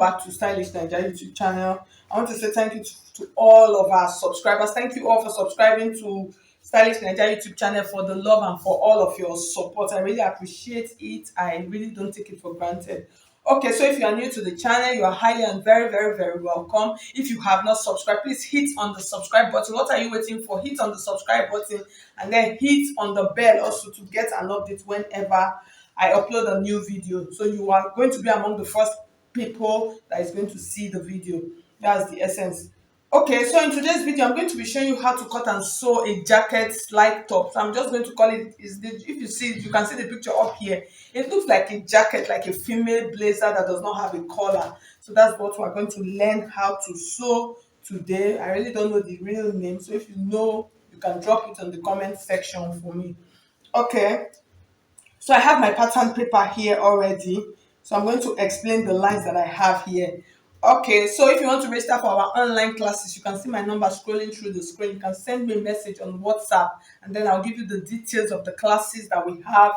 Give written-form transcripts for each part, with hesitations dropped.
back to Stylish Naija YouTube channel. I want to say thank you to all of our subscribers. Thank you all for subscribing to Stylish Naija YouTube channel, for the love and for all of your support. I really appreciate it. I really don't take it for granted. Okay, so if you are new to the channel, you are highly and very, very, very welcome. If you have not subscribed, please hit on the subscribe button. What are you waiting for? Hit on the subscribe button and then hit on the bell also to get an update whenever I upload a new video. So you are going to be among the first people that is going to see the video. That's the essence. Okay, so in today's video, I'm going to be showing you how to cut and sew a jacket like top. So I'm just going to call it, if you see, you can see the picture up here. It looks like a jacket, like a female blazer that does not have a collar. So that's what we're going to learn how to sew today. I really don't know the real name. So if you know, you can drop it on the comment section for me. Okay, so I have my pattern paper here already. So I'm going to explain the lines that I have here. Okay, so if you want to register for our online classes, you can see my number scrolling through the screen. You can send me a message on WhatsApp and then I'll give you the details of the classes that we have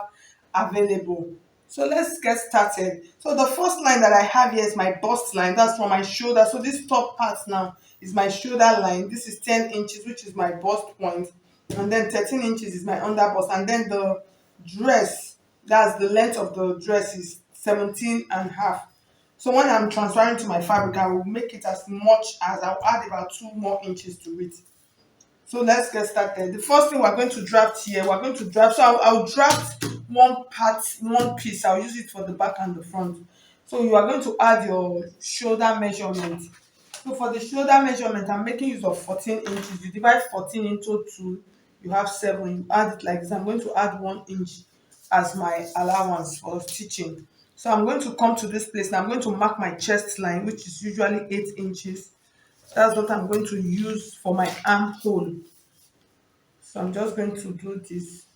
available. So let's get started. So the first line that I have here is my bust line. That's from my shoulder. So this top part now is my shoulder line. This is 10 inches, which is my bust point. And then 13 inches is my under bust. And then the dress, that's the length of the dress, is 17 and a half. So when I'm transferring to my fabric, I will make it as much as I'll add about 2 more inches to it. So let's get started. The first thing we're going to draft here, we're going to draft. So I'll draft one part, one piece. I'll use it for the back and the front. So you are going to add your shoulder measurement. So for the shoulder measurement, I'm making use of 14 inches. You divide 14 into 2, you have 7. You add it like this. I'm going to add 1 inch as my allowance for stitching. So I'm going to come to this place and I'm going to mark my chest line, which is usually 8 inches. That's what I'm going to use for my armhole. So I'm just going to do this.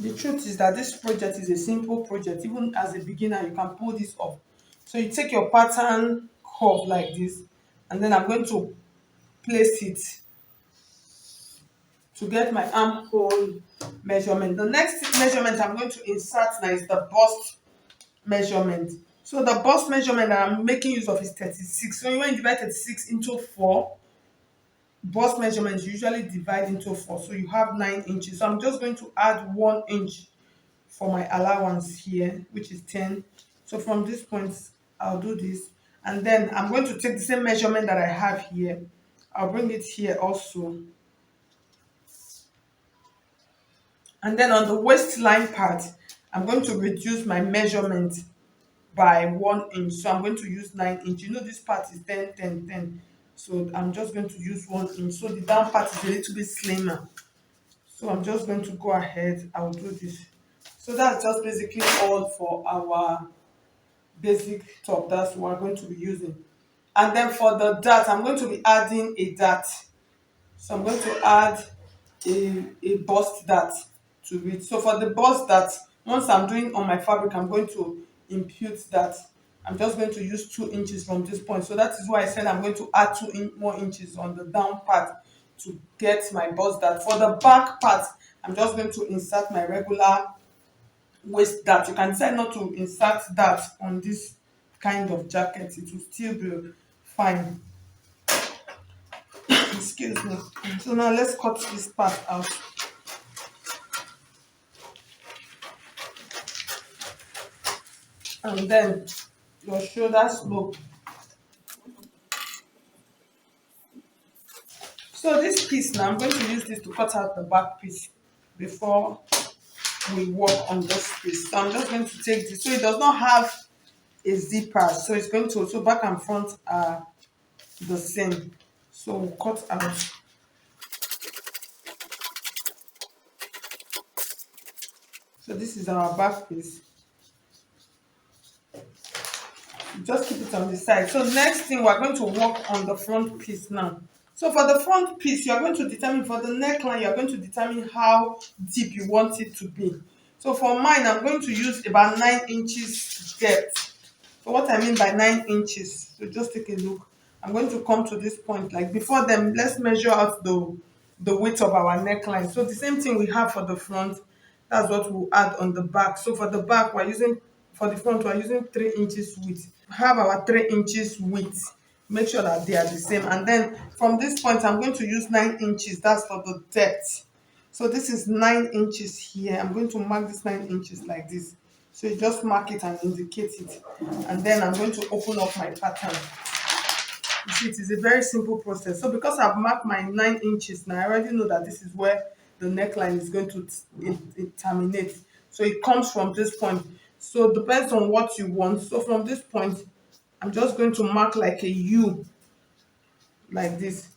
The truth is that this project is a simple project. Even as a beginner, you can pull this off. So you take your pattern curve like this, and then I'm going to place it to get my armhole measurement. The next measurement I'm going to insert now is the bust measurement. So the bust measurement that I'm making use of is 36. So when you divide 36 into 4, bust measurements usually divide into 4. So you have 9 inches. So I'm just going to add 1 inch for my allowance here, which is 10. So from this point, I'll do this. And then I'm going to take the same measurement that I have here. I'll bring it here also. And then on the waistline part, I'm going to reduce my measurement by 1 inch. So I'm going to use 9 inch. You know this part is 10, 10, 10. So I'm just going to use 1 inch. So the down part is a little bit slimmer. So I'm just going to go ahead. I'll do this. So that's just basically all for our basic top. That's what we're going to be using. And then for the dart, I'm going to be adding a dart. So I'm going to add a bust dart to it. So for the bust dart, once I'm doing on my fabric, I'm going to impute that. I'm just going to use 2 inches from this point. So that is why I said I'm going to add 2 more inches on the down part to get my bust dart. For the back part, I'm just going to insert my regular waist dart. You can decide not to insert that on this kind of jacket. It will still be fine. Excuse me. So now let's cut this part out. And then your shoulder slope. So this piece now, I'm going to use this to cut out the back piece before we work on this piece. So I'm just going to take this. So it does not have a zipper. So it's going to, so back and front are the same. So we'll cut out. So this is our back piece. Just keep it on the side. So next thing, we're going to work on the front piece now. So for the front piece, you're going to determine, for the neckline, you're going to determine how deep you want it to be. So for mine, I'm going to use about 9 inches depth. So what I mean by 9 inches, so just take a look. I'm going to come to this point. Like before them, let's measure out the width of our neckline. So the same thing we have for the front, that's what we'll add on the back. So for the back, we're using for the front we're using 3 inches width. Have our 3 inches width, make sure that they are the same. And then from this point I'm going to use 9 inches, that's for the depth. So this is 9 inches here. I'm going to mark this 9 inches like this. So you just mark it and indicate it, and then I'm going to open up my pattern. You see, it is a very simple process. So because I've marked my 9 inches now, I already know that this is where the neckline is going to it terminate. So it comes from this point. So it depends on what you want. So from this point, I'm just going to mark like a U, like this.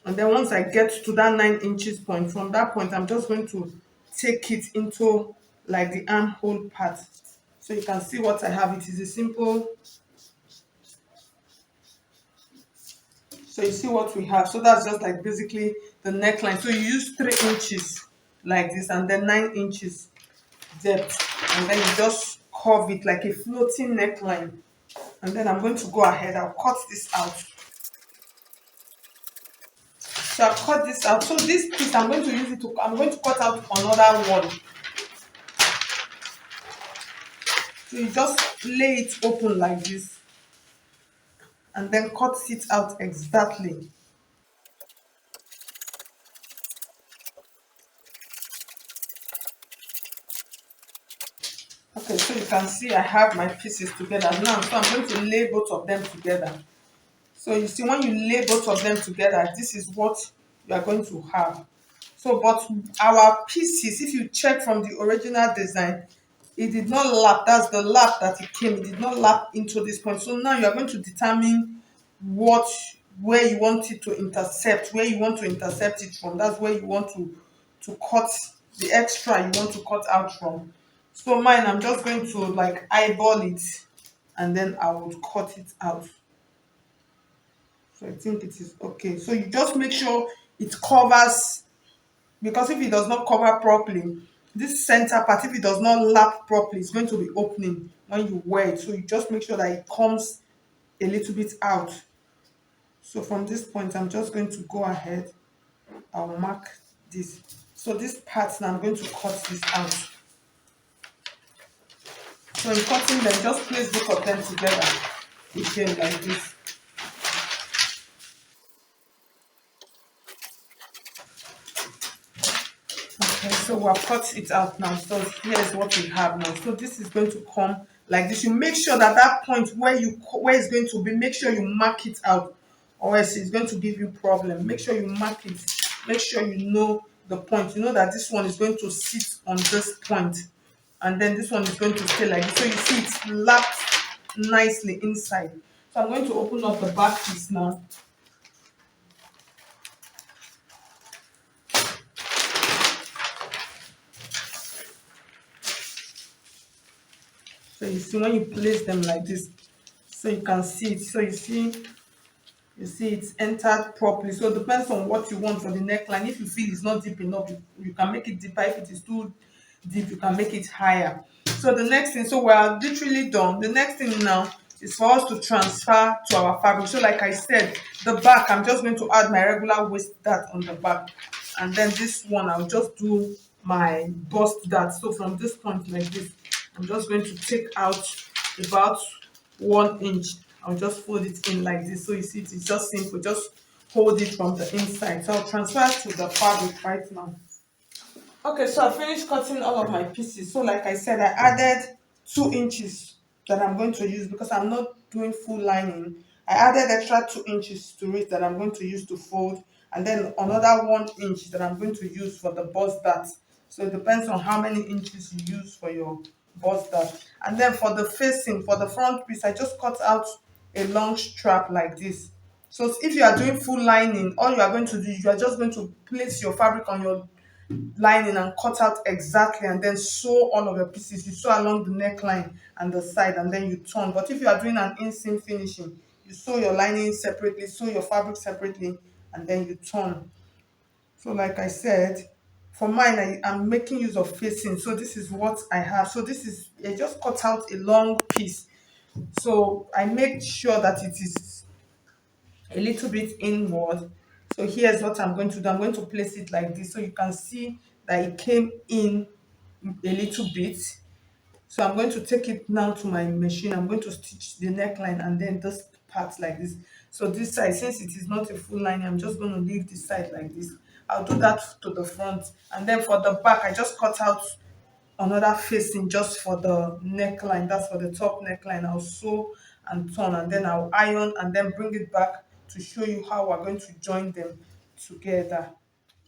And then once I get to that 9 inches point, from that point, I'm just going to take it into like the armhole part. So you can see what I have. It is a simple. So you see what we have. So that's just like basically the neckline. So you use 3 inches like this, and then 9 inches depth, and then you just curve it like a floating neckline. And then I'm going to go ahead. I'll cut this out. So I've cut this out. So this piece I'm going to use it to. I'm going to cut out another one. So you just lay it open like this, and then cut it out exactly. Okay, so you can see I have my pieces together now. So I'm going to lay both of them together. So you see, when you lay both of them together, this is what you are going to have. So, but our pieces, if you check from the original design, it did not lap. That's the lap that it came. It did not lap into this point. So now you are going to determine what, where you want it to intercept, where you want to intercept it from. That's where you want to cut the extra you want to cut out from. So mine, I'm just going to like eyeball it, and then I would cut it out. So I think it is okay. So you just make sure it covers, because if it does not cover properly, this center part, if it does not lap properly, it's going to be opening when you wear it. So you just make sure that it comes a little bit out. So from this point, I'm just going to go ahead. I'll mark this. So this part now, I'm going to cut this out. So in cutting them, just place both of them together again like this. Okay, so we have cut it out now. So here's what we have now. So this is going to come like this. You make sure that that point where it's going to be, make sure you mark it out, or else it's going to give you problem. Make sure you mark it. Make sure you know the point. You know that this one is going to sit on this point, and then this one is going to stay like this. So you see it's lapped nicely inside. So I'm going to open up the back piece now. So you see when you place them like this, so you can see it. So you see it's entered properly. So it depends on what you want for the neckline. If you feel it's not deep enough, you can make it deeper. If it is too deep, you can make it higher. So the next thing, so we are literally done. The next thing now is for us to transfer to our fabric. So like I said, the back, I'm just going to add my regular waist dart on the back, and then this one I'll just do my bust dart. So from this point like this, I'm just going to take out about 1 inch. I'll just fold it in like this. So you see, it's just simple. Just hold it from the inside. So I'll transfer to the fabric right now. Okay, so I finished cutting all of my pieces. So like I said, I added 2 inches that I'm going to use because I'm not doing full lining. I added extra 2 inches to it that I'm going to use to fold, and then another 1 inch that I'm going to use for the bust dart. So it depends on how many inches you use for your bust dart. And then for the facing, for the front piece, I just cut out a long strap like this. So if you are doing full lining, all you are going to do, you are just going to place your fabric on your lining and cut out exactly, and then sew all of your pieces. You sew along the neckline and the side, and then you turn. But if you are doing an inseam finishing, you sew your lining separately, sew your fabric separately, and then you turn. So like I said, for mine, I'm making use of facing. So this is what I have. So this is, I just cut out a long piece. So I make sure that it is a little bit inward. So here's what I'm going to do. I'm going to place it like this so you can see that it came in a little bit. So I'm going to take it now to my machine. I'm going to stitch the neckline and then this part like this. So this side, since it is not a full line, I'm just going to leave this side like this. I'll do that to the front, and then for the back I just cut out another facing just for the neckline. That's for the top neckline. I'll sew and turn, and then I'll iron and then bring it back to show you how we're going to join them together.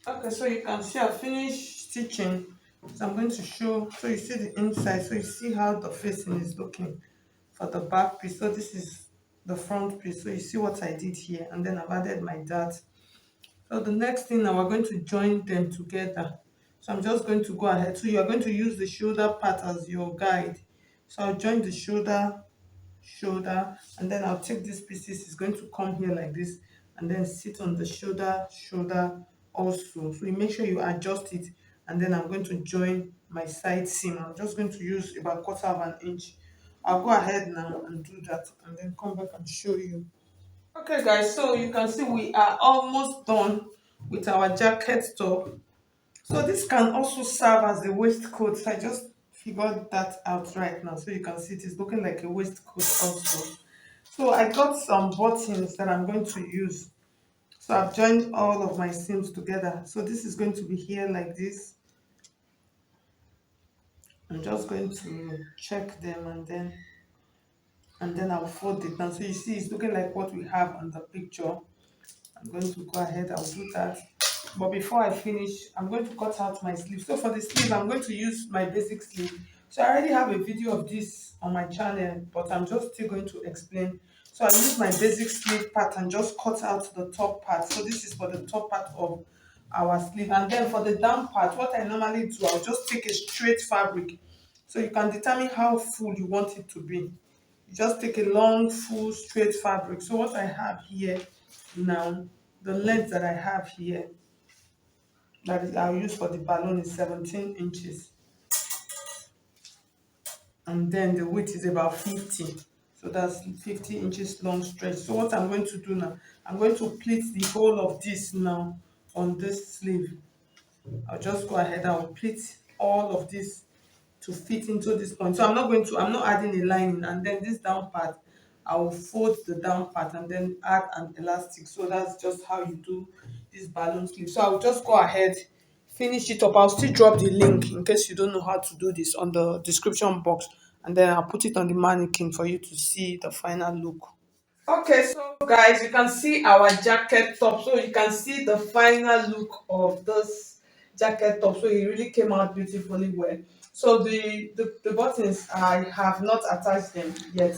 Okay, so you can see I finished stitching. So I'm going to show, so you see the inside, so you see how the facing is looking for the back piece. So this is the front piece. So you see what I did here, and then I've added my dart. So the next thing now, we're going to join them together. So I'm just going to go ahead. So you're going to use the shoulder part as your guide. So I'll join the shoulder, and then I'll take these pieces. It's going to come here like this, and then sit on the shoulder also. So you make sure you adjust it, and then I'm going to join my side seam. I'm just going to use about 1/4 inch. I'll go ahead now and do that, and then come back and show you. Okay guys, so you can see we are almost done with our jacket top. So this can also serve as a waistcoat. So I just figured that out right now. So you can see it is looking like a waistcoat also. So I got some buttons that I'm going to use. So I've joined all of my seams together. So this is going to be here like this. I'm just going to check them, and then I'll fold it down. So you see it's looking like what we have on the picture. I'm going to go ahead, I'll do that. But before I finish, I'm going to cut out my sleeve. So for the sleeve, I'm going to use my basic sleeve. So I already have a video of this on my channel, but I'm just still going to explain. So I use my basic sleeve part and just cut out the top part. So this is for the top part of our sleeve. And then for the down part, what I normally do, I'll just take a straight fabric. So you can determine how full you want it to be. You just take a long, full, straight fabric. So what I have here now, the length that I have here, that is I'll use for the balloon, is 17 inches, and then the width is about 50. So that's 50 inches long stretch. So what I'm going to do now, I'm going to pleat the whole of this now on this sleeve. I'll just go ahead, I'll pleat all of this to fit into this point. So I'm not adding a lining, and then this down part, I will fold the down part and then add an elastic. So that's just how you do this balloon sleeve. So I'll just go ahead, finish it up. I'll still drop the link in case you don't know how to do this on the description box, and then I'll put it on the mannequin for you to see the final look. Okay, so guys, you can see our jacket top. So you can see the final look of this jacket top. So it really came out beautifully well. So the buttons, I have not attached them yet.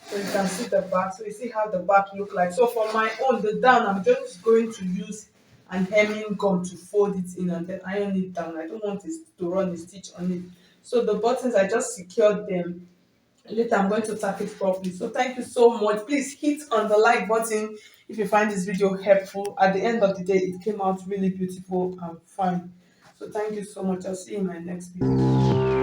So you can see the back. So you see how the back look like. So for my own, the down, I'm just going to use an hemming gun to fold it in and then iron it down. I don't want it to run a stitch on it. So the buttons, I just secured them. Later I'm going to tap it properly. So thank you so much. Please hit on the like button if you find this video helpful. At the end of the day, it came out really beautiful and fun. So thank you so much. I'll see you in my next video.